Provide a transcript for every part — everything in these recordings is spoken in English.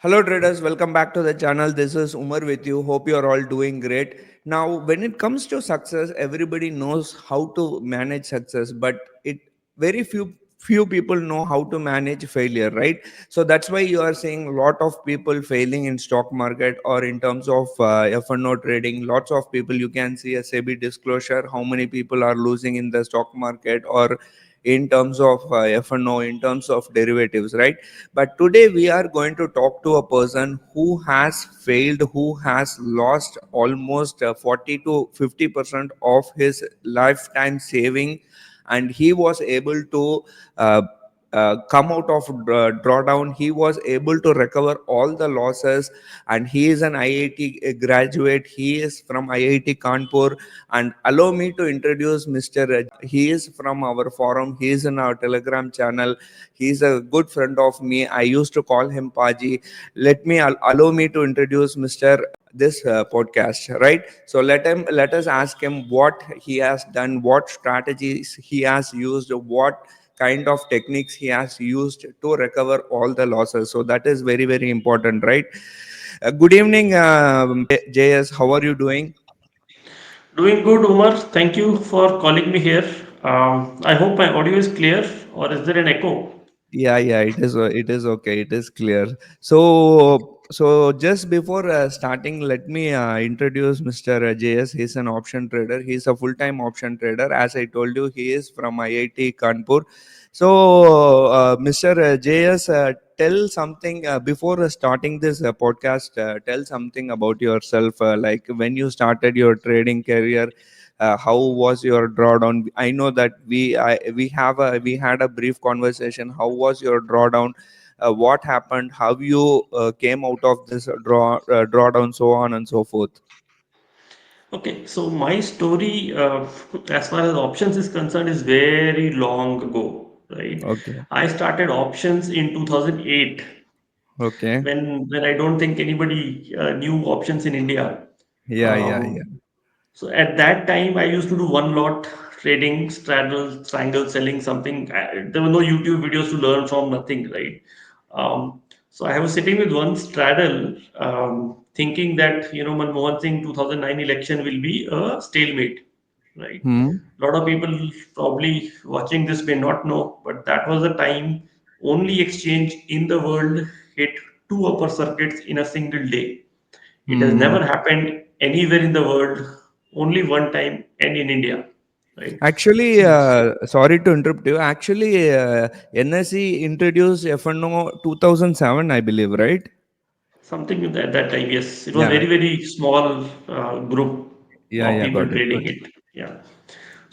Hello traders, welcome back to the channel. This is Umar with you. Hope you are all doing great. Now, when it comes to success, everybody knows how to manage success, but it very few people know how to manage failure, right? So that's why you are seeing a lot of people failing in stock market or in terms of F&O trading. Lots of people, you can see a SEBI disclosure how many people are losing in the stock market or in terms of F&O, in terms of derivatives, right? But today we are going to talk to a person who has failed, who has lost almost 40 to 50% of his lifetime saving, and he was able to uh, come out of drawdown. He was able to recover all the losses, and he is an IIT graduate. He is from IIT Kanpur. And allow me to introduce Mr. He is from our forum. He is in our Telegram channel. He's a good friend of me. I used to call him Paji. Allow me to introduce Mr. This podcast, right? So let us ask him what he has done, what strategies he has used, what kind of techniques he has used to recover all the losses. So that is very very important, right? Good evening, JS. How are you doing? Doing good, Umar. Thank you for calling me here. I hope my audio is clear, or is there an echo? Yeah, it is. It is okay. It is clear. So just before starting, let me introduce Mr. JS. He's an option trader. He's a full-time option trader. As I told you, he is from IIT Kanpur. So, Mr. JS, tell something before starting this podcast. Tell something about yourself, like when you started your trading career. How was your drawdown? I know that we had a brief conversation. How was your drawdown? What happened? How you came out of this drawdown, so on and so forth. Okay, so my story, as far as options is concerned, is very long ago, right? Okay. I started options in 2008 Okay. when I don't think anybody knew options in India. Yeah. Um, So at that time, I used to do one lot trading, straddle, triangle, selling something. There were no YouTube videos to learn from, nothing, right? So I was sitting with one straddle, thinking that Manmohan Singh 2009 election will be a stalemate, right? Hmm. A lot of people probably watching this may not know, but that was the time only exchange in the world hit two upper circuits in a single day. It has Hmm. never happened anywhere in the world, only one time, and in India, right? Actually, So sorry to interrupt you. Actually, NSE introduced FNO 2007, I believe, right? something at that time, yes, it was Yeah. very very small group of people Got it. trading Got it. it. Yeah.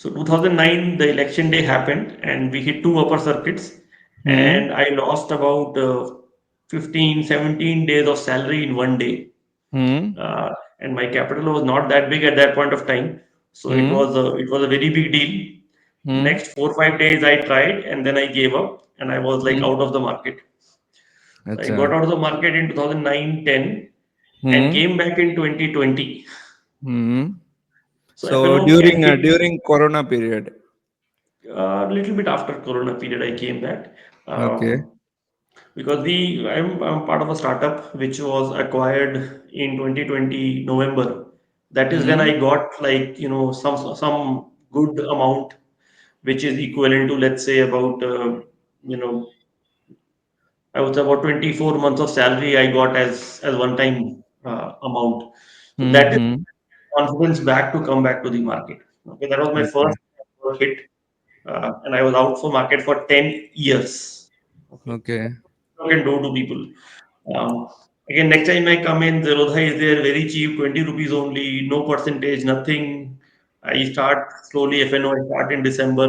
So 2009, the election day happened, and we hit two upper circuits, Hmm. and I lost about 15, 17 days of salary in one day. Hmm. And my capital was not that big at that point of time, so Hmm. it was a very big deal. Hmm. Next 4 5 days I tried, and then I gave up, and I was like Hmm. out of the market. So I got Acha. out of the market in 2009 10 and Hmm. came back in 2020. Hmm. So So FNO can hit during Corona period. a little bit after Corona period. I came back. Okay. Um, because I'm part of a startup which was acquired in 2020 November. That is when Hmm. I got like some good amount, which is equivalent to, let's say, about you know I would say about 24 months of salary I got as one time amount. So that is Hmm. confidence back to come back to the market. Okay, that was my Okay. first hit, and I was out for market for 10 years. Okay, Okay. you can do to people. Um, Again, next time I come in, Zerodha is there, very cheap, 20 rupees only, no percentage, nothing. I start slowly FNO, I start in December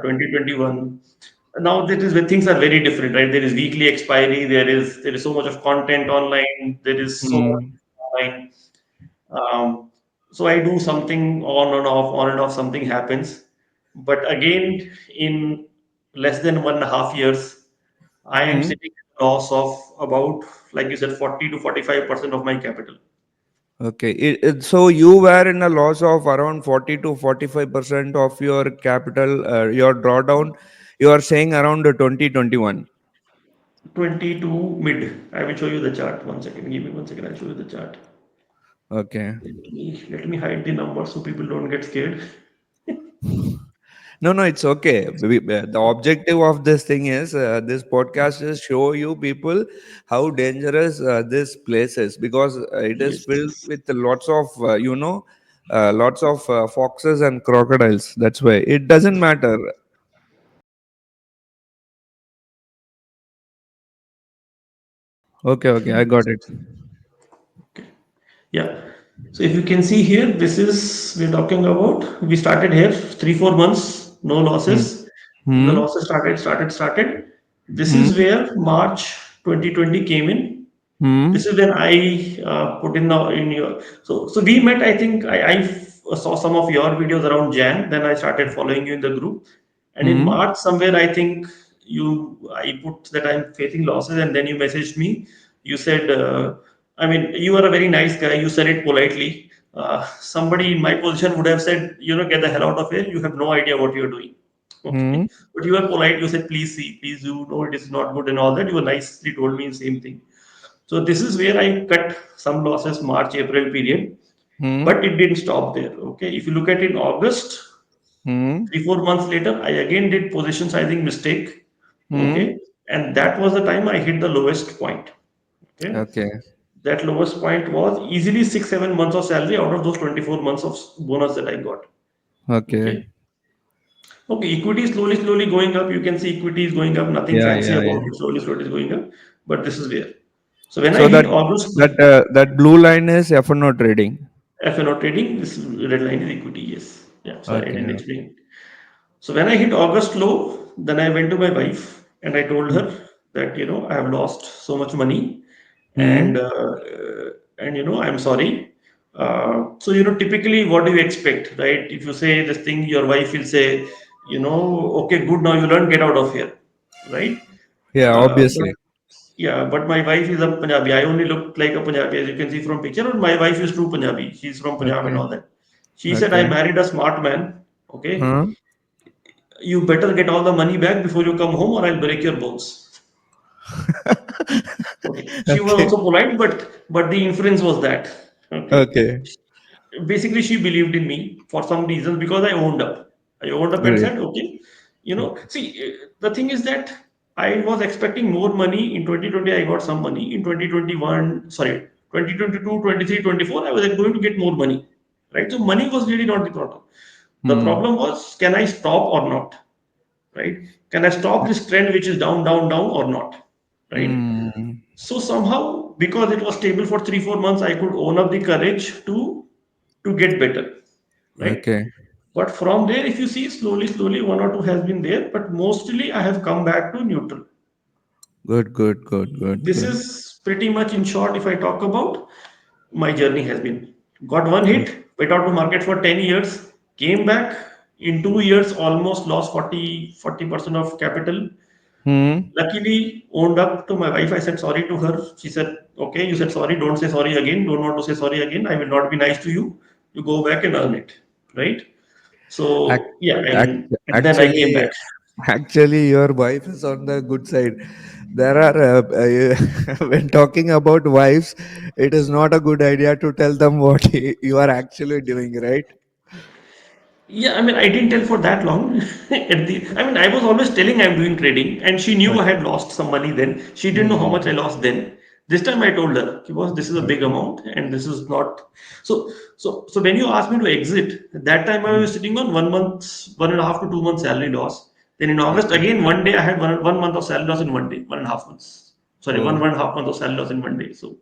2021. Now that is when things are very different, right? There is weekly expiry, there is so much of content online, there is so much Hmm. online. Um, so I do something on and off, something happens. But again, in less than 1.5 years, I am Hmm. sitting at a loss of about, like you said, 40 to 45% of my capital. Okay. So you were in a loss of around 40 to 45% of your capital, your drawdown. You are saying around 2021. 22 mid. I will show you the chart. One second. Give me 1 second. I'll show you the chart. Okay. Let me hide the numbers so people don't get scared. No, no, it's okay. The objective of this thing is this podcast is show you people how dangerous this place is, because it is filled Yes. with lots of lots of foxes and crocodiles. That's why it doesn't matter. Okay, okay, I got it. Yeah. So if you can see here, this is we're talking about. We started here 3 4 months, no Hmm. losses. The Hmm. losses started. This is Hmm. where March 2020 came in. This Hmm. is when I put in the in your. So we met. I think I saw some of your videos around Jan. Then I started following you in the group, and in Hmm. March somewhere I think I put that I'm facing losses, and then you messaged me. You said, I mean, you are a very nice guy. You said it politely. Somebody in my position would have said, get the hell out of here. You have no idea what you're doing. Hmm. Okay, but you were polite. You said, please see, please, you know it is not good and all that. You nicely told me the same thing. So this is where I cut some losses March April period, Hmm. but it didn't stop there. Okay, if you look at in August, Hmm. 3 4 months later, I again did position sizing mistake. Hmm. Okay, and that was the time I hit the lowest point. Okay, Okay. that lowest point was easily 6 7 months of salary out of those 24 months of bonus that I got. Okay. Okay, okay, equity is slowly going up. You can see equity is going up. Nothing Yeah, fancy yeah, about yeah. it. Slowly is going up. But this is where. So when I So hit August, that blue line is F&O trading. FNO trading, this red line is equity. Yes. Yeah. Sorry, I Okay. didn't explain. So when I hit August low, then I went to my wife and I told Hmm. her that I have lost so much money, and Hmm. I'm sorry. So typically, what do you expect, right? If you say this thing, your wife will say, okay, good, now you learn, get out of here, right? Yeah, But obviously. yeah, but my wife is a Punjabi. I only look like a Punjabi, as you can see from picture. But my wife is true Punjabi. She's from Punjab and Okay. all that. She said, I Okay. married a smart man. Okay, Huh? you better get all the money back before you come home, or I'll break your bones. Okay, she was Okay. also polite, but the inference was that. Okay, Okay. basically she believed in me for some reasons because I owned up. I owned up and Great. said, okay, see, the thing is that I was expecting more money in 2020. I got some money in 2021. Sorry, 2022, 23, 24. I was going to get more money, right? So money was really not the problem. The Hmm. problem was, can I stop or not? Right? Can I stop this trend which is down, down, down or not? Right? Hmm. So somehow, because it was stable for 3 4 months, I could own up the courage to get better, right? Okay. But from there, if you see slowly, one or two has been there, but mostly I have come back to neutral. Good, good, good, good, This good. is pretty much in short. If I talk about my journey has been got one hit, went out to market for 10 years, came back in 2 years, almost lost 40% of capital. Hmm. Luckily, owned up to my wife. I said sorry to her. She said, okay, you said sorry. Don't say sorry again. Don't want to say sorry again. I will not be nice to you. You go back and earn it. Right? Ac- So, yeah, I mean, and then I came Actually, back. actually, your wife is on the good side. There are when talking about wives, it is not a good idea to tell them what you are actually doing, right? Yeah, I mean, I didn't tell for that long. I mean, I was always telling I'm doing trading, and she knew I Okay. had lost some money then. She didn't know how much I Hmm. lost then. This time I told her, because this is a big Okay. amount, and this is not. So when you asked me to exit, that time I Hmm. was sitting on 1 month, 1.5 to 2 months salary loss. Then in August Okay. again, one day I had one month of salary loss in one day, 1.5 months. Sorry, Oh. 1.5 month of salary loss in one day. So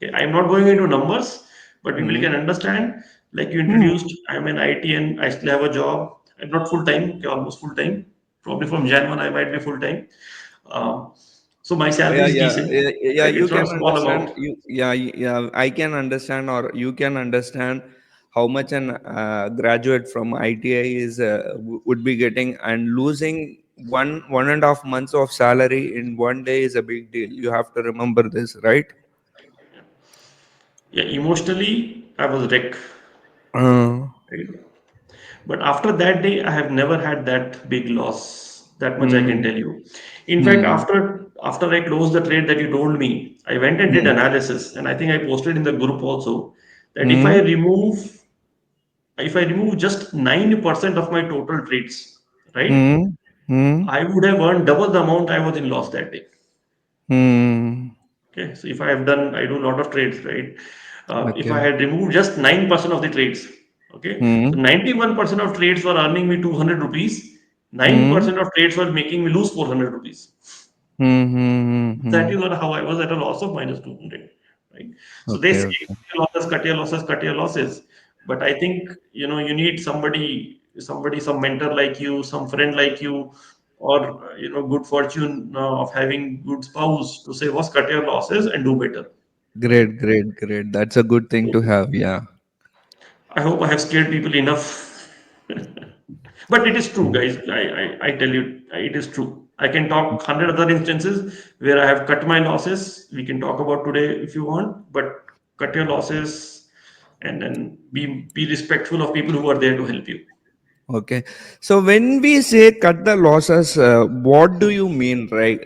okay, I'm not going into numbers, but people Hmm. can understand. Like you Hmm. introduced, I'm an IT and I still have a job. I'm not full time, okay, almost full time. Probably from Jan 1, I might be full time. Um, so my salary Yeah, is yeah, decent, yeah, yeah. right? You It's not a can small understand. amount. Yeah, yeah. I can understand, or you can understand how much an graduate from ITI is would be getting, and losing 1.5 months of salary in one day is a big deal. You have to remember this, right? Yeah, emotionally, I was wrecked. Uh, Right? But after that day, I have never had that big loss. That much I can hmm, tell you. In fact, hmm, after after I closed the trade that you told me, I went and did Hmm. analysis, and I think I posted in the group also that Hmm. if I remove just 9% of my total trades, right, Hmm. Hmm. I would have earned double the amount I was in loss that day. Hmm. Okay, so if I have done, I do a lot of trades, right? If I Okay. had removed just 9% of the trades, okay, so Hmm. 91% of trades were earning me 200 rupees, Hmm. 9% of trades were making me lose 400 rupees. Hmm. Hmm. That Hmm. is what how I was at a loss of minus 200, right? So they Okay. say Okay. cut your losses, cut your losses. But I think you need somebody, some mentor like you, some friend like you, or good fortune of having good spouse to say, "Was cut your losses and do better." Great. Great. Great. That's a good thing to have. Yeah. I hope I have scared people enough. But it is true, guys. I tell you, it is true. I can talk 100 other instances where I have cut my losses. We can talk about today if you want, but cut your losses and then be respectful of people who are there to help you. Okay. So when we say cut the losses, what do you mean, right?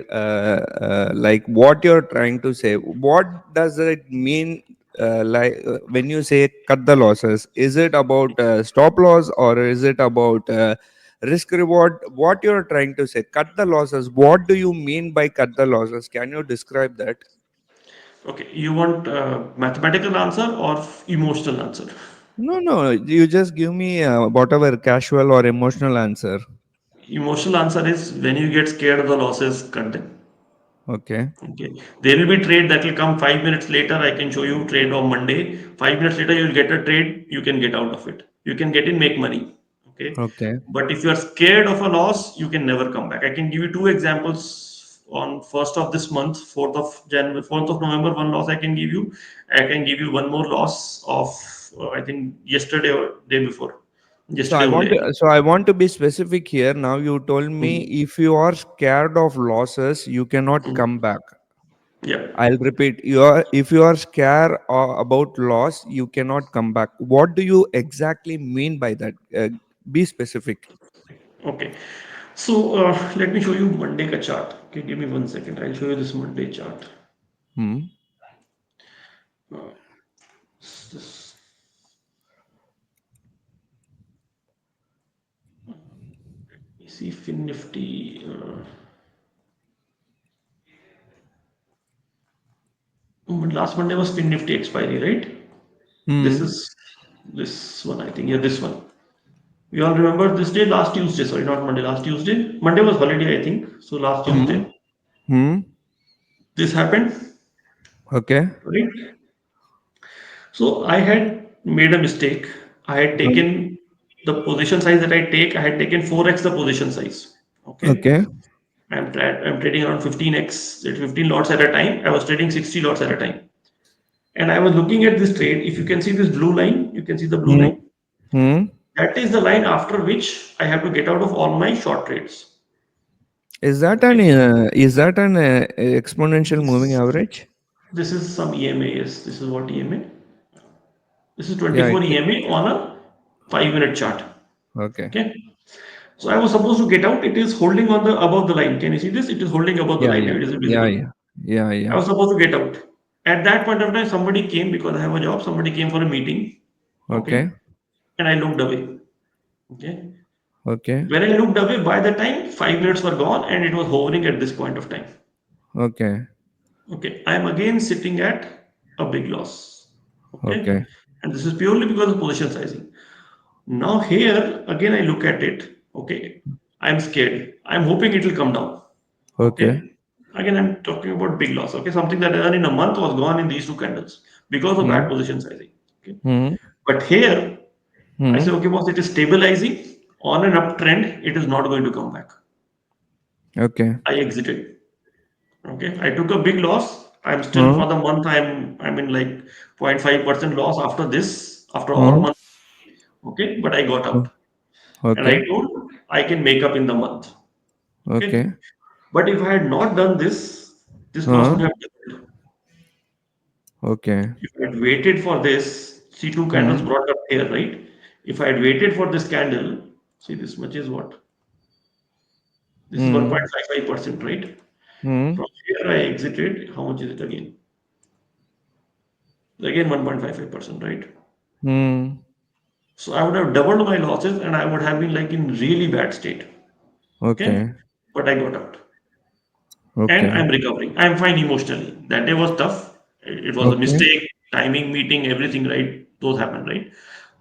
Like what you're trying to say. What does it mean? When you say cut the losses, is it about stop loss or is it about risk reward? What you're trying to say? Cut the losses. What do you mean by cut the losses? Can you describe that? Okay, you want mathematical answer or emotional answer? No, no. You just give me whatever casual or emotional answer. Emotional answer is when you get scared of the losses, cut them. Okay. Okay. There will be trade that will come 5 minutes later. I can show you trade on Monday. 5 minutes later, you'll get a trade. You can get out of it. You can get in, make money. Okay. Okay. But if you are scared of a loss, you can never come back. I can give you two examples on first of this month, 4th of January, 4th of November. One loss I can give you. I can give you one more loss of I think yesterday or day before. Yesterday only, I think. So I want to be specific here. Now you told me Mhm. if you are scared of losses, you cannot come Mhm. back. Yeah. I'll repeat. You are if you are scared about loss, you cannot come back. What do you exactly mean by that? Be specific. Okay. So let me show you Monday ka chart. Okay, give me 1 second. I'll show you this Monday chart. Hmm. Uh, this, you see Fin Nifty. Last Monday was Fin Nifty expiry, right? This Hmm. is this one, I think. Yeah, this one. We all remember this day, last Tuesday. Sorry, not Monday, last Tuesday. Monday was holiday, I think. So last Hmm. Tuesday, Hmm. this happened, Okay. right? So I had made a mistake. I had Hmm. taken the position size that I take, I had taken 4x the position size. Okay. Okay. I'm trading around 15x, 15 lots at a time. I was trading 60 lots at a time. And I was looking at this trade. If you can see this blue line, you can see the blue Hmm. line. Hmm. That is the line after which I have to get out of all my short trades. Okay. Is that an exponential moving This average? this is some EMA. Yes, this is what EMA. This is Yeah. 24 EMA on a 5 minute chart. Okay. Okay. So I was supposed to get out. It is holding on the above the line. Can you see this? It is holding above the Yeah. line. Yeah. It is Yeah. visible. Yeah. Yeah. I Yeah. was supposed to get out. At that point of time, somebody came because I have a job. Somebody came for a meeting. Okay. Okay. And I looked away. Okay. Okay. When I looked away, by the time 5 minutes were gone and it was hovering at this point of time. Okay. Okay. I am again sitting at a big loss. Okay. Okay. And this is purely because of position sizing. Now, here again, I look at it. Okay. I'm scared. I'm hoping it will come down. Okay. Okay. Again, I'm talking about big loss. Okay. Something that I earned in a month was gone in these two candles because of bad Hmm. position sizing. Okay. Hmm. But here, I say, Hmm. okay, boss, it is stabilizing on an uptrend. It is not going to come back. Okay. I exited. Okay. I took a big loss. I'm still Hmm. for the month. I'm in like 0.5% loss after this, after all Hmm. month. Okay. But I got Hmm. out. And I Okay. told I can make up in the month. Okay. Okay. But if I had not done this, this loss Huh. would have doubled. Okay. If I had waited for this, see two candles Hmm. brought up here, right? If I had waited for this candle, see this much is what? This is Hmm. 1.55%, right? From here, I exited. How much is it again? Again, 1.55%, right? Hmm. So I would have doubled my losses and I would have been like in really bad state. Okay. Okay. But I got out and Okay. I'm recovering. I'm fine emotionally. That day was tough. It was a Okay. mistake, timing, meeting, everything, right? Those happened, right?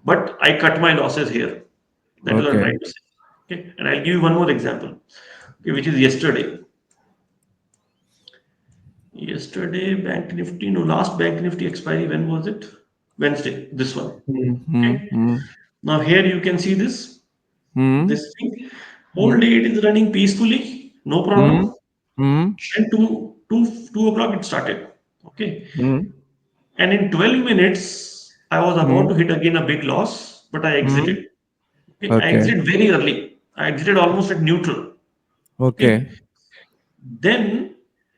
But I cut my losses here. That is what I'm Okay. trying to say. Okay. And I'll give you one more example, okay, which is yesterday. Yesterday, Bank Nifty, no, last Bank Nifty expiry, when was it? Wednesday, this one. Hmm. Hmm. Okay. Hmm. Now here you can see Hmm. this thing. Whole Hmm. day it is running peacefully, no Hmm. problem. Hmm. And 2 o'clock it started. Okay. Hmm. And in 12 minutes, I was about Hmm. to hit again a big loss, but I Hmm. exited. Okay. I Okay. exited very early. I exited almost at neutral. Okay. Okay. Then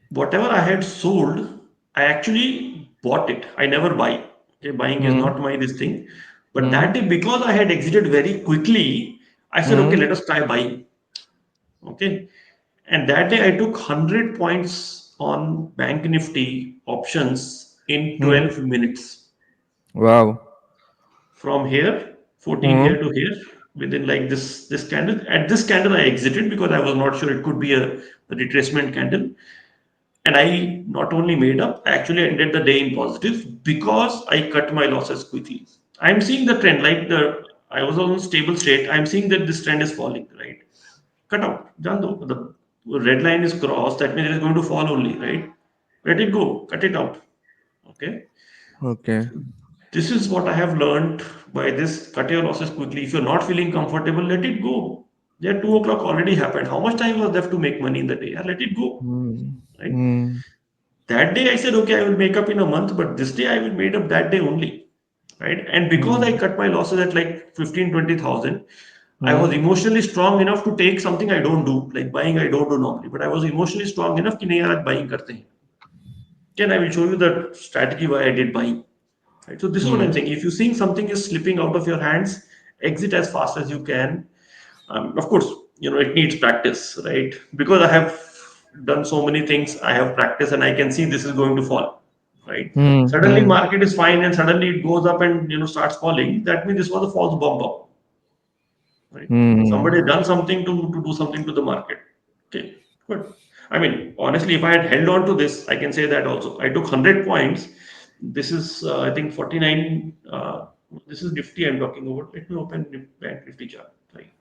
whatever I had sold, I actually bought it. I never buy. Okay, buying is Hmm. not my this thing. But Hmm. that day, because I had exited very quickly, I said, okay, Hmm. let us try buying. Okay. And that day I took 100 points on Bank Nifty options in Hmm. 12 minutes. Wow. From here, 14 Hmm. here to here, within like this candle. At this candle, I exited because I was not sure it could be a retracement candle. And I not only made up, I actually ended the day in positive because I cut my losses quickly. I'm seeing the trend, like the I was on stable state. I'm seeing that this trend is falling, right? Cut out. Done though. The red line is crossed. That means it is going to fall only, right? Let it go. Cut it out. Okay. Okay. This is what I have learned by this. Cut your losses quickly. If you're not feeling comfortable, let it go. Yeah, 2 o'clock already happened. How much time was left to make money in the day? Yeah, let it go. Hmm. Right. Hmm. That day I said, okay, I will make up in a month, but this day I will made up that day only. Right. And because I Hmm. cut my losses at like 15, 20,000, I was Hmm. emotionally strong enough to take something I don't do, like buying I don't do normally, but I was emotionally strong enough कि नहीं यार आज buying करते हैं. Again, I will show you the strategy why I did buying. Right. So this is what I'm Hmm. saying. If you're seeing something is slipping out of your hands, exit as fast as you can. Of course, it needs practice, right? Because I have done so many things, I have practice, and I can see this is going to fall, right? Hmm. Suddenly, Hmm. market is fine, and suddenly it goes up and starts falling. That means this was a false bump up, right? Somebody Hmm. has done something to do something to the market. Okay, good. I mean, honestly, if I had held on to this, I can say that also. I took 100 points. This is, I think, 49. This is Nifty I'm talking about. Let me open Bank Nifty chart. Right.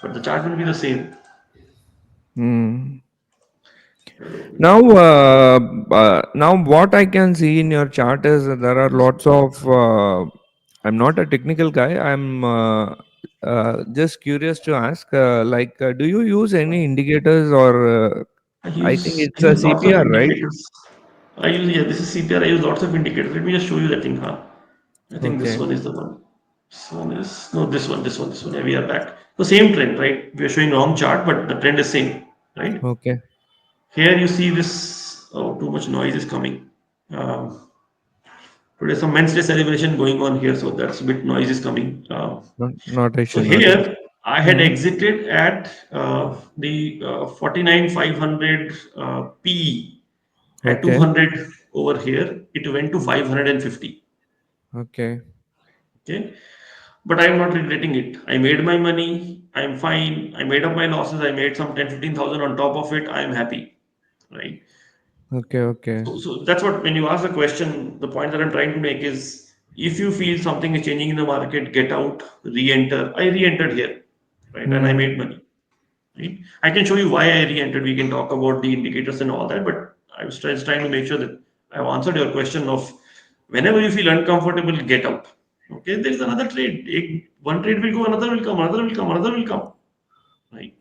But the chart will be the same. Hmm. Open Now, Nifty. now what I can see in your chart is that there are lots of. I'm not a technical guy. I'm just curious to ask. Do you use any indicators or? I think I it's a use lots of CPR, right? indicators. I use, yeah, this is CPR. I use lots of indicators. Let me just show you that thing, huh? I think this Okay. one is the one. This one is, no, this one. Yeah, we are back. The same trend, right? We are showing wrong chart, but the trend is same, right? Okay. Here you see this, oh, too much noise is coming. Um, Today some Men's Day celebration going on here, so that's a bit noise is coming. Not So issue. Not issue. here I had Hmm. exited at the 49,500 P at Okay. 200 over here. It went to 550. Okay. Okay, but I'm not regretting it. I made my money. I'm fine. I made up my losses. I made some 10, 15,000 on top of it. I'm happy, right? Okay. Okay. So that's what, when you ask the question, the point that I'm trying to make is, if you feel something is changing in the market, get out, re-enter. I re-entered here, right? And I Hmm. made money, right? I can show you why I re-entered. We can talk about the indicators and all that, but I was just trying to make sure that I've answered your question of, whenever you feel uncomfortable, get out. Okay, there is another trade. One trade will go, another will come, another will come, another will come, right?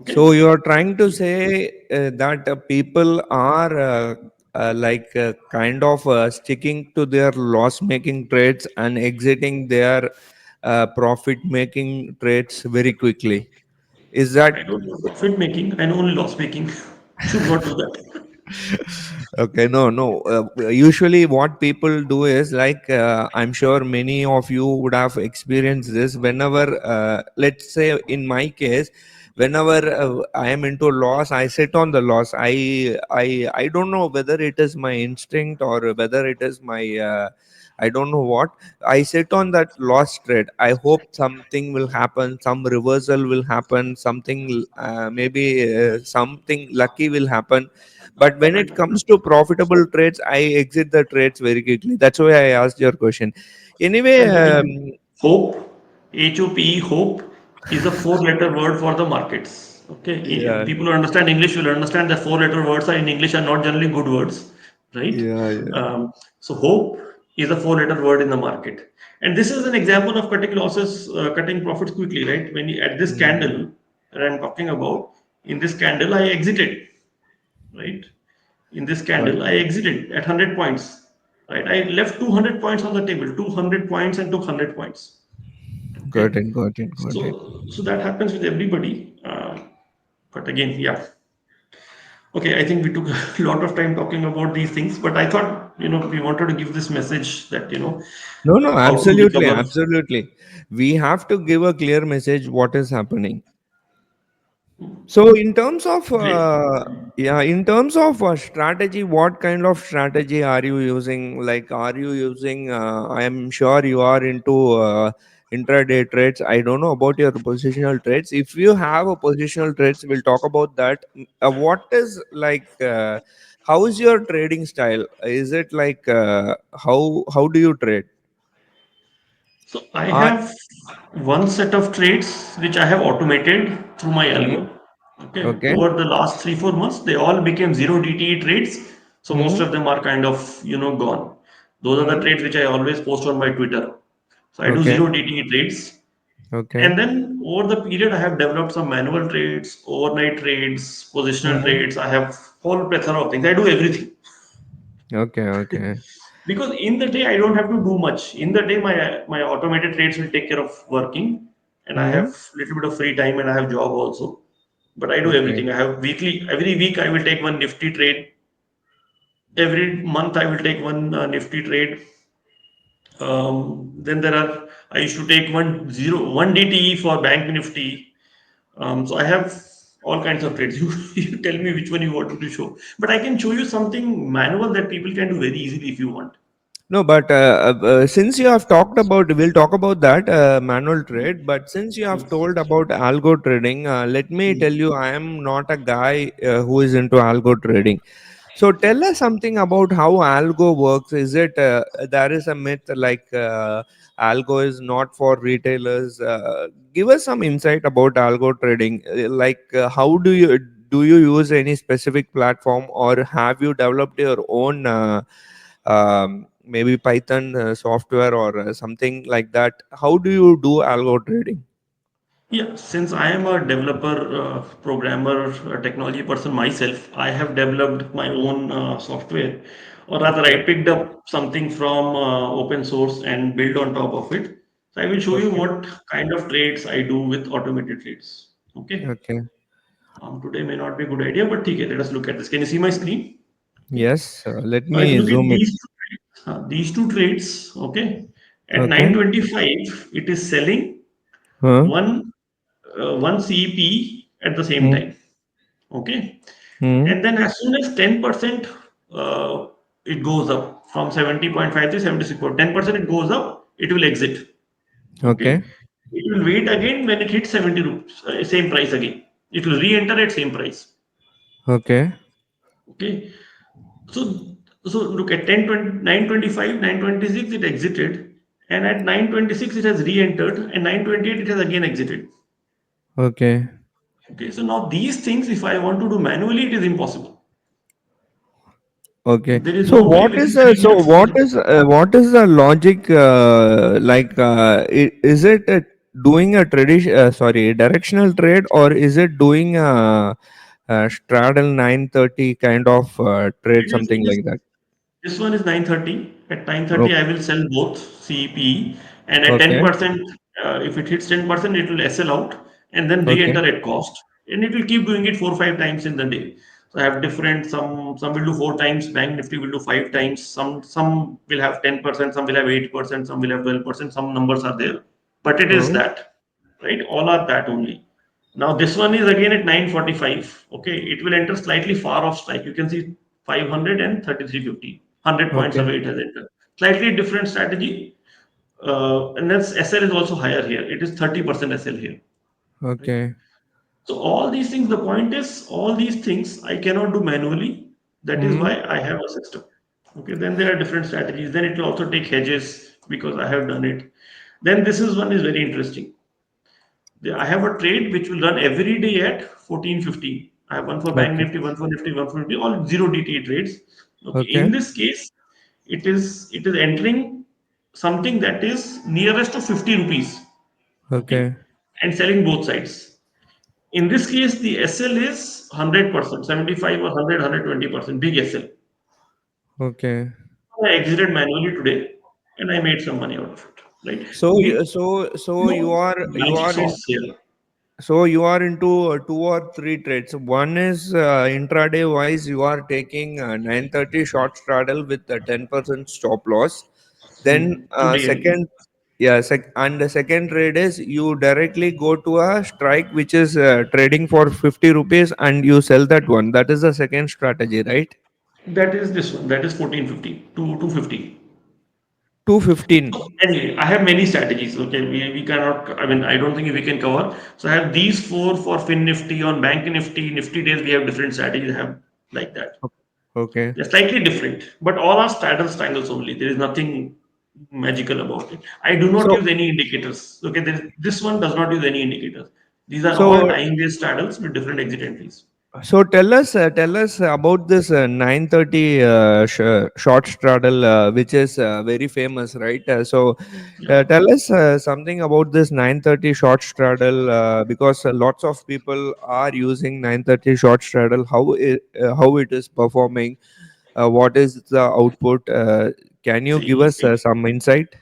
So Okay. you are trying to say that people are kind of sticking to their loss-making trades and exiting their profit-making trades very quickly. Is that I don't know profit making. I know only loss making. Should not do that. okay? No, no. Usually, what people do is I'm sure many of you would have experienced this. Whenever, let's say, in my case, whenever I am into loss, I sit on the loss. I don't know whether it is my instinct or whether it is my I don't know what. I sit on that loss trade. I hope something will happen, some reversal will happen, something maybe something lucky will happen. But when it comes to profitable trades, I exit the trades very quickly. That's why I asked your question. Anyway, I'll tell you. Hope, HOPE, hope is a four-letter word for the markets. Okay, yeah, people who understand English will understand that four-letter words are in English are not generally good words, right? yeah, yeah. So hope is a four-letter word in the market, and this is an example of cutting losses, cutting profits quickly, right? When you at this Mm. candle that I'm talking about, in this candle I exited, right? In this Got candle, I exited at 100 points. Right? I left 200 points on the table, 200 points and took 100 points. got Okay. it, got it, got it. So that happens with everybody. But again, yeah. Okay, I think we took a lot of time talking about these things, but I thought, we wanted to give this message that, No, no, how to absolutely, recover. absolutely. We have to give a clear message what is happening. So, in terms of Great. yeah, in terms of strategy, what kind of strategy are you using? Like, are you using? I am sure you are into intraday trades. I don't know about your positional trades. If you have a positional trades, we'll talk about that. What is like? How is your trading style? Is it like how do you trade? So I I have one set of trades which I have automated through my hmm, algo. Okay. okay. Over the last 3, 4 months, they all became zero DTE trades. So most Hmm, of them are kind of, gone. Those are the hmm, trades which I always post on my Twitter. So I do okay. zero DTE trades. Okay. And then over the period, I have developed some manual trades, overnight trades, positional Hmm. trades. I have whole plethora of things. I do everything. Okay. Okay. Because in the day I don't have to do much. In the day my automated trades will take care of working, and I Hmm. have little bit of free time and I have job also. But I do Okay. everything. I have weekly every week I will take one nifty trade. Every month I will take one nifty trade. Then there are I used to take one DTE for bank nifty. So I have all kinds of trades. You tell me which one you want me to show, but I can show you something manual that people can do very easily if you want. No, but since you have talked about, we'll talk about that manual trade. But since you have told about algo trading, let me tell you, I am not a guy who is into algo trading. So tell us something about how algo works. Is it there is a myth like algo is not for retailers? Give us some insight about algo trading. How do you use any specific platform, or have you developed your own maybe Python software or something like that? How do you do algo trading? Yeah, since I am a developer, programmer, technology person myself, I have developed my own software, or rather, I Okay. picked up something from open source and built on top of it. So I will show you Okay. what kind of trades I do with automated trades. Okay. Okay. Today may not be a good idea, but okay, let us look at this. Can you see my screen? Okay. Yes. Let Now, if you me look at zoom it. these two trades, okay, at Okay. 9:25, it is selling Huh? one one CEP at the same Hmm. time. Okay, Hmm. and then as soon as 10% it goes up from 70.5 to 76, 10% it goes up, it will exit. Okay. Okay, it will wait again when it hits 70 rupees, same price again. It will re-enter at same price. Okay. Okay, so look at 9:25, 9:26 it exited, and at 9:26 it has re-entered, and 9:28 it has again exited. Okay. Okay, so now these things, if I want to do manually, it is impossible. Okay. There is So no way what within is 3 minutes. what is the logic is it doing a tradition sorry directional trade, or is it doing a straddle 930 kind of trade, something It is like that? This one is 9:30. At 9:30, Oh, I will sell both CPE, and at okay. 10%, if it hits 10%, it will SL out and then Okay. re-enter at cost, and it will keep doing it 4 or 5 times in the day. So I have different. Some will do 4 times. Bank Nifty will do 5 times. Some will have 10%. Some will have 8%. Some will have 12%. Some numbers are there, but it is Hmm. that, right? All are that only. Now this one is again at 945. Okay, it will enter slightly far off strike. You can see 500 and 3350. 100 points Okay. away it has entered. Slightly different strategy. And then SL is also higher here. It is 30% SL here. Right. Okay. So all these things, the point is all these things I cannot do manually. That is Hmm. why I have a system. Okay, then there are different strategies. Then it will also take hedges because I have done it. Then this is one is very interesting. I have a trade which will run every day at 14:15. I have one for Bank Okay. Nifty, one for Nifty, one for Nifty, all zero DT trades. Okay, Okay. in this case, it is entering something that is nearest to 50 rupees. Okay, Okay. and selling both sides. In this case, the SL is 100%, 75 or 120%, big SL. Okay. I exited manually today, and I made some money out of it. Right? So The so you no are magic in sauce here. so you are into two or three trades. One is intraday wise, you are taking 930 short straddle with a 10% stop loss. Then Today, I mean. second, yeah, and the second trade is you directly go to a strike which is trading for 50 rupees and you sell that one. That is the second strategy, right? That is this one. That is 1450 to 250. 215. So anyway, I have many strategies. Okay, we cannot. I mean, I don't think we can cover. So I have these four for Fin Nifty on Bank Nifty. Nifty days we have different strategies. I have like that. Okay. They're slightly different, but all are straddle strangles only. There is nothing magical about it. I do not So use any indicators. Okay, this one does not use any indicators. These are all so time-based straddles with different exit entries. So tell us about this 930 short straddle, which is very famous, right? Yeah. tell us something about this 930 short straddle, because lots of people are using 930 short straddle. How it is performing? What is the output? Can you give See, us some insight?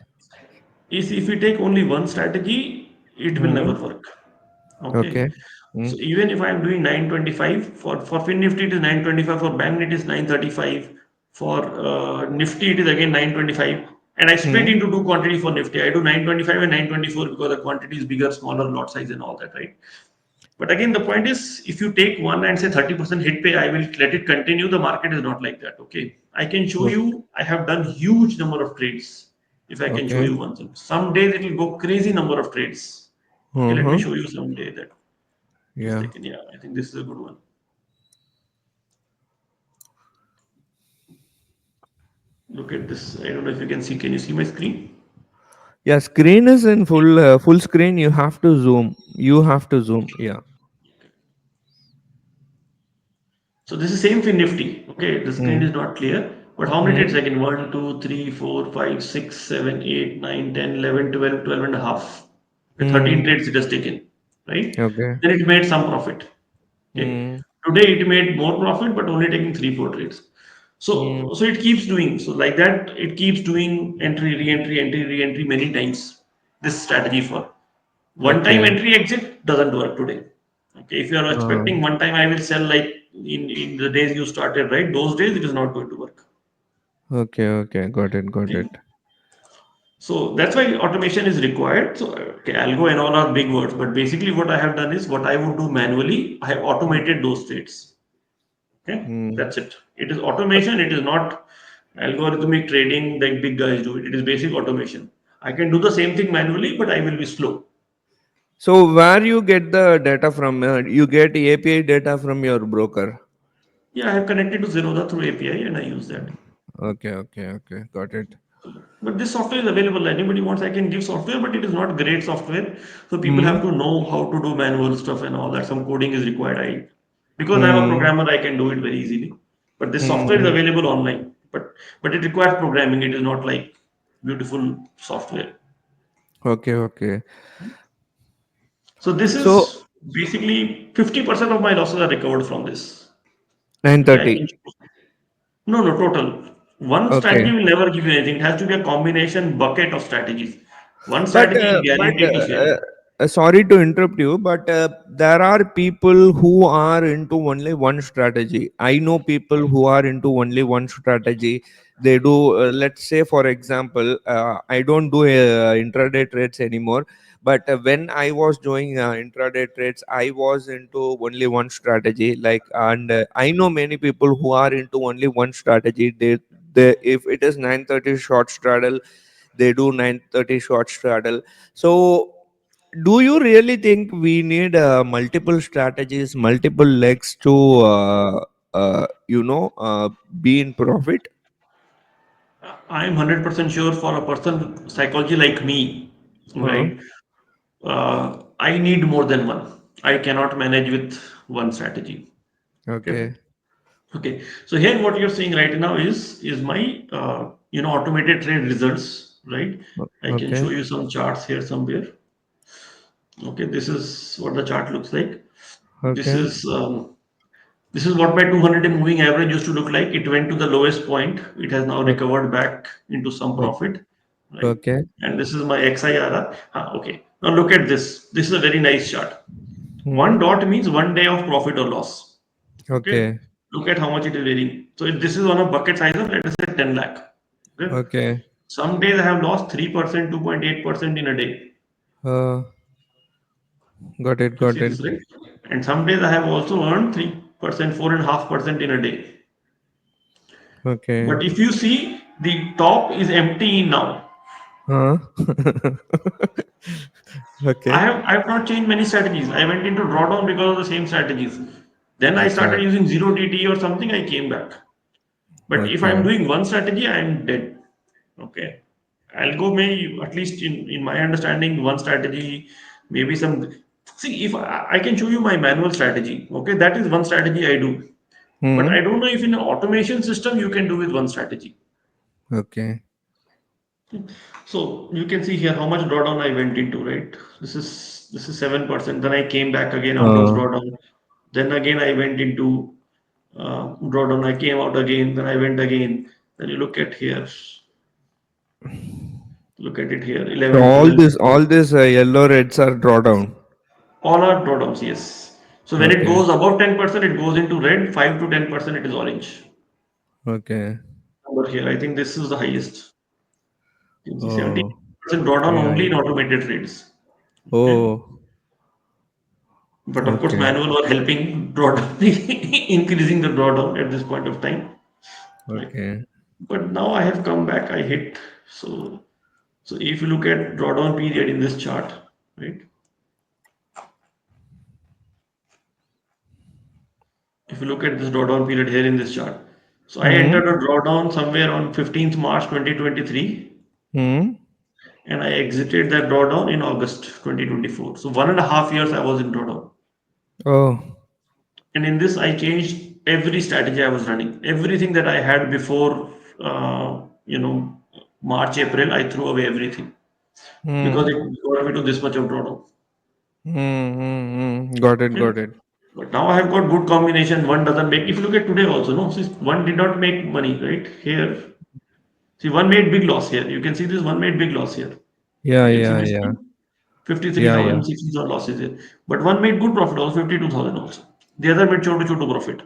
is if you take only one strategy, it will never Hmm. work. Okay. Okay. So Mm. even if I'm doing 925 for Fin Nifty it is 925, for Bank Nifty it is 935, for Nifty it is again 925, and I split Mm. into two quantity for Nifty. I do 925 and 924 because the quantity is bigger, smaller lot size and all that, right? But again, the point is, if you take one and say 30% hit pay, I will let it continue. The market is not like that. Okay. I can show O- you, I have done huge number of trades. If I can show Okay. you one thing. Some days it will go crazy number of trades. Okay, let me Uh-huh. show you someday that. Just a Yeah. second. Yeah, I think this is a good one. Look at this. I don't know if you can see. Can you see my screen? Yeah, screen is in full screen. You have to zoom. You have to zoom. Yeah. So this is same for Nifty. Okay, the screen is Mm. not clear. But how many trades Mm. again? 1, 2, 3, 4, 5, 6, 7, 8, 9, 10, 11, 12, 12 and a half. Okay, 13 Mm. trades it has taken. Right? Okay. Then it made some profit. Okay. Mm. Today it made more profit, but only taking 3, 4 trades. Mm. So it keeps doing. So like that, it keeps doing entry, re-entry many times. This strategy for one time Okay. entry exit doesn't work today. Okay, if you are expecting Um, one time I will sell like in the days you started, right? Those days it is not going to work. okay. Okay. Got it. Got Okay, it. so that's why automation is required. So okay, algo and all are big words, but basically what I have done is what I would do manually. I have automated those trades. Okay, Mm. that's it. It is automation. It is not algorithmic trading like big guys do it. It is basic automation. I can do the same thing manually, but I will be slow. So where you get the data from? You get API data from your broker. Yeah, I have connected to Zerodha through API and I use that. Okay. Okay. Okay. Got it. But this software is available. Anybody wants, I can give software, but it is not great software. So people have Mm. to know how to do manual stuff and all that. Some coding is required. Because I'm a Mm. programmer, I can do it very easily. But this software is Mm. available online. But it requires programming. It is not like beautiful software. Okay. Okay. So this So is basically 50% of my losses are recovered from this. Okay, I 930. can. No, total. One strategy Okay. will never give you anything. It has to be a combination bucket of strategies. One But strategy is guaranteed to fail. sorry to interrupt you, but there are people who are into only one strategy. I know people who are into only one strategy. They do, let's say, for example, I don't do intraday trades anymore. But when I was doing intraday trades, I was into only one strategy. Like, and I know many people who are into only one strategy. They if it is 9:30 short straddle, they do 9:30 short straddle. So do you really think we need multiple strategies, multiple legs to be in profit? I'm 100% sure for a person psychology like me, Huh? right? I need more than one. I cannot manage with one strategy. Okay. Okay. Okay. So here, what you're seeing right now is my automated trade results, right? I can show Okay. you some charts here somewhere. Okay, this is what the chart looks like. This Okay. is um, this is what my 200-day moving average used to look like. It went to the lowest point. It has now Okay. recovered back into some profit, right? Okay. And this is my XIRR. Okay. Now look at this. This is a very nice chart. Hmm. One dot means 1 day of profit or loss. Okay. Okay. Look at how much it is varying. So this is on a bucket size of, let us say, 10 lakh. Okay. Okay. Some days I have lost 3%, 2.8% in a day. Uh, got it. You Got see it. this, right? And some days I have also earned 3%, 4.5% in a day. Okay. But if you see, the top is empty now. Huh? Okay. I have not changed many strategies. I went into drawdown because of the same strategies. Then I Okay. started using zero DT or something. I came back. But if I'm Okay. doing one strategy, I'm dead. Okay. I'll go maybe at least in my understanding, one strategy, maybe some. See, if I can show you my manual strategy, okay, that is one strategy I do. But Hmm. I don't know if in an automation system you can do with one strategy. Okay. So you can see here how much drawdown I went into, right? This is 7%. Then I came back again out of Uh, drawdown. Then again I went into drawdown. I came out again. Then I went again. Then you look at here. Look at it here. so 11, all 12. this, all this yellow reds are drawdown. All are drawdowns, yes. So when it Okay. goes above 10%, it goes into red. 5 to 10%, it is orange. Okay. Number here, I think this is the highest. You can see Oh. 70% drawdown Yeah. only in Yeah. automated trades. Okay. Oh. But of course, Okay. manual were helping drawdown, increasing the drawdown at this point of time. Right. Okay. But now I have come back. I hit. So so if you look at drawdown period in this chart, right? If you look at this drawdown period here in this chart, so I Hmm. entered a drawdown somewhere on 15th March 2023, Hmm. and I exited that drawdown in August 2024. So 1.5 years I was in drawdown. Oh. And in this, I changed every strategy I was running. Everything that I had before, March, April, I threw away everything because Hmm. it got me to this much of drawdown. Hmm. Hmm. Hmm. Got it. Okay. Got it. But now I have got good combination. One doesn't make. If you look at today also, no, see, one did not make money, right? Here, see, one made big loss here. You can see this one made big loss here. Yeah. You can see Yeah. this Yeah. one, Yeah. Yeah. 53,000, 60,000 losses here. But one made good profit also, 52,000 also. The other made chotu chotu profit,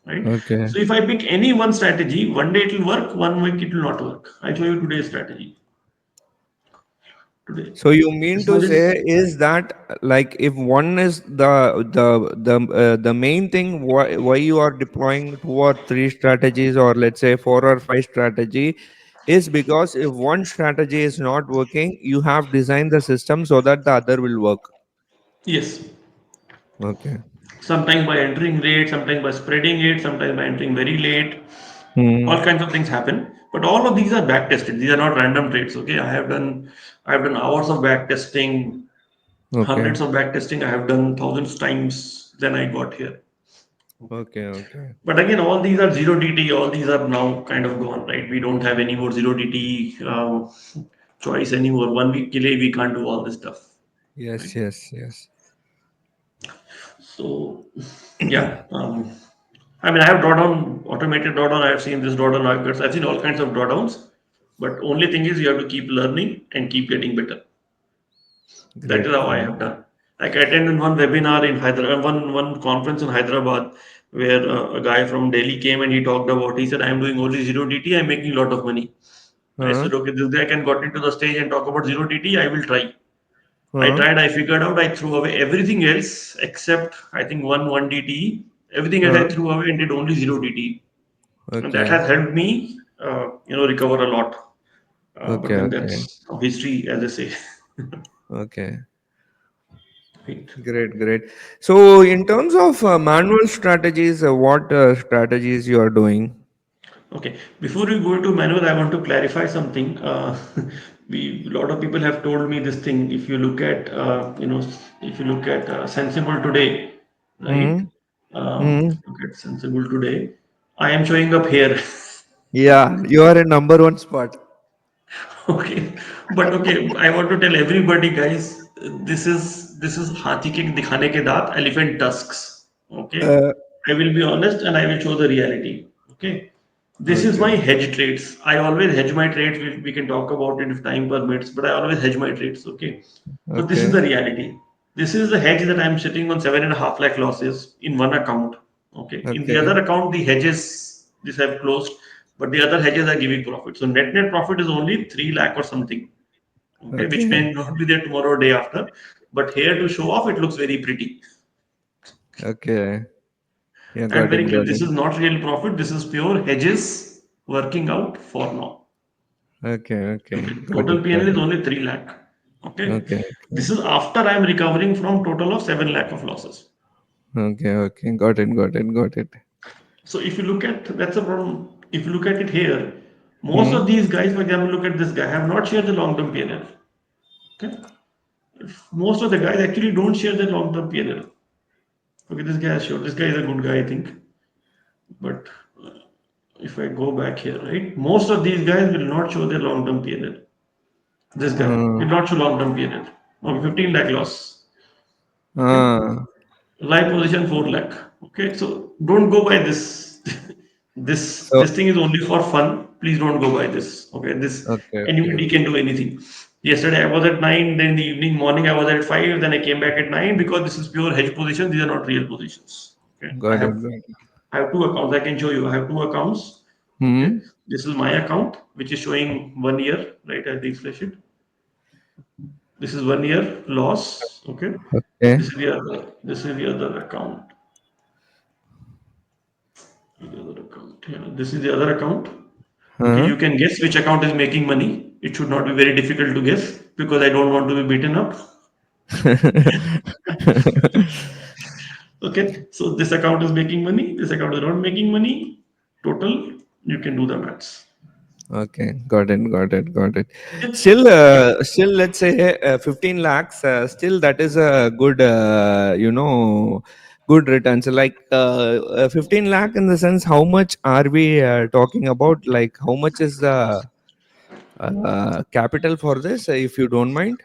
right? Okay. So if I pick any one strategy, one day it will work, one week it will not work. I show you today's strategy today. So you mean This to was in, say is that, like, if one is the main thing why you are deploying two or three strategies, or let's say four or five strategy, is because if one strategy is not working, you have designed the system so that the other will work. yes, Okay. sometimes by entering late, sometimes by spreading it, sometimes by entering very late. All Hmm. kinds of things happen. But all of these are back tested. These are not random trades. Okay, I have done hours of back testing, Okay. hundreds of back testing. I have done thousands times. Then I got here. Okay. Okay. But again, all these are zero DT. All these are now kind of gone, right? We don't have any more zero DT choice anymore. 1 week delay, we can't do all this stuff, Yes. right? Yes. Yes. So, yeah. I mean, I have drawdown, automated drawdown. I have seen this drawdown markets. I've seen all kinds of drawdowns. But only thing is, you have to keep learning and keep getting better. That Great, is how I great. have done. Like I attended one webinar in Hyderabad, one conference in Hyderabad, where a guy from Delhi came and he talked about. He said, "I am doing only zero DT. I'm making a lot of money." I Huh? said, "Okay, this guy can got into the stage and talk about zero DT. I will try." I Huh? tried. I figured out. I threw away everything else except I think one DT. Everything else Huh? I threw away and did only zero DT, and that Okay. has helped me, recover a lot. But Okay. then Okay. that's history, as I say. Okay. Right. Great, great. So, in terms of manual strategies, what strategies you are doing? Okay. Before we go into manual, I want to clarify something. A lot of people have told me this thing. If you look at, if you look at Sensible today, right? Hmm. Hmm. Look at Sensible today. I am showing up here. Yeah, you are in number one spot. Okay, but okay, I want to tell everybody, guys, this is हाथी के दिखाने के दांत, elephant tusks. Okay, Uh, I will be honest and I will show the reality. Okay, this is okay. my hedge trades. I always hedge my trades. We can talk about it if time permits, but I always hedge my trades. Okay, so this is Okay. the reality. This is the hedge that I'm sitting on 7.5 lakh losses in one account. Okay, in the other Okay. account, the hedges this have closed, but the other hedges are giving profit. So net profit is only 3 lakh or something. Okay, which Okay. may not be there tomorrow or day after. But here to show off, it looks very pretty. Okay. Yeah, And got very it. clear, Got this it. is not real profit. This is pure hedges working out for now. Okay. Okay. Okay, Got total it. Got PNL is it. only 3 lakh. Okay, Okay. this is after I am recovering from total of 7 lakh of losses. Okay. Okay. Got it. Got it. Got it. So if you look at that's a problem. If you look at it here, most of Hmm. these guys, for example, look at this guy, have not shared the long-term PNL. Okay, most of the guys actually don't share the long-term PNL. Okay, this guy has showed. This guy is a good guy, I think. But if I go back here, right, most of these guys will not show their long-term PNL. This guy will not show long-term PNL. Okay, 15 lakh loss. Okay, Uh, live position 4 lakh. Okay, so don't go by this. This so thing is only for fun. Please don't go by this. Okay, this okay. Okay. anybody can do anything. Yesterday I was at 9, then in the evening morning I was at 5, then I came back at 9 because this is pure hedge position. These are not real positions. Okay, I Got it. have Got it. I have two accounts. I can show you. I have two accounts. Okay, Hmm. this is my account, which is showing 1 year. Right, I refresh it. This is 1 year loss. Okay, Okay. this is the other. This is the other account. The other account. Yeah, this is the other account. Okay, Huh? you can guess which account is making money. It should not be very difficult to guess because I don't want to be beaten up. Okay, so this account is making money. This account is not making money. Total, you can do the maths. Okay, got it, got it, got it. Okay. Still, Yeah. let's say 15 lakhs. Still, that is a good, good returns. Like 15 lakh in the sense, how much are we talking about? Like, how much is the capital for this, if you don't mind?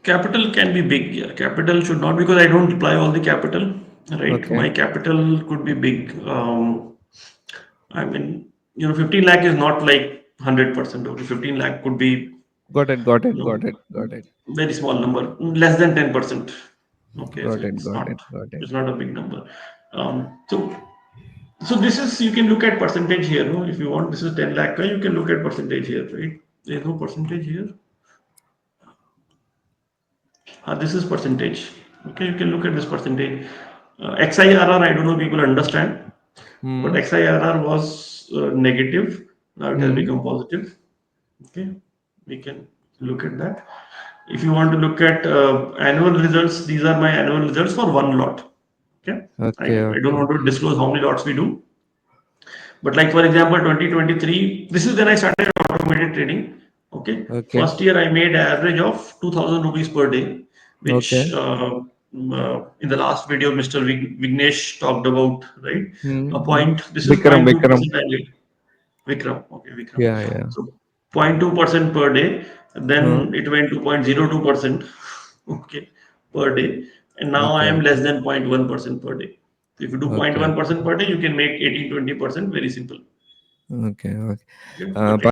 Capital can be big, yeah. Capital should not because I don't deploy all the capital, right? Okay, My capital could be big. I mean, 15 lakh is not like 100%. Okay, 15 lakh could be, got it, got it, you got it, know, got it, very small number, less than 10%. Okay, so got it, got it, got it. it's not a big number. So this is you can look at percentage here. No, if you want, this is 10 lakh. You can look at percentage here, right? There's no percentage here. This is percentage. Okay, you can look at this percentage. XIRR, I don't know if people understand, but Hmm. XIRR was negative. Now it has Hmm. become positive. Okay, we can look at that. If you want to look at annual results, these are my annual results for one lot. Okay, Okay, I don't okay, want to disclose how many lots we do, but like for example, 2023, this is when I started automated trading. Okay, okay, first year I made an average of 2,000 rupees per day, which okay. in the last video Mr. Vignesh talked about, right? A Hmm. point. This is Vikram, Vikram. 0.2% I made. Vikram, okay, Vikram. Yeah, yeah. So 0.2% per day, Huh? then it went to 0.02%, okay, per day, and now I Okay. am less than 0.1% per day. So if you do Okay. 0.1% per day, you can make 18-20%. Very simple. Okay. Okay. Okay, but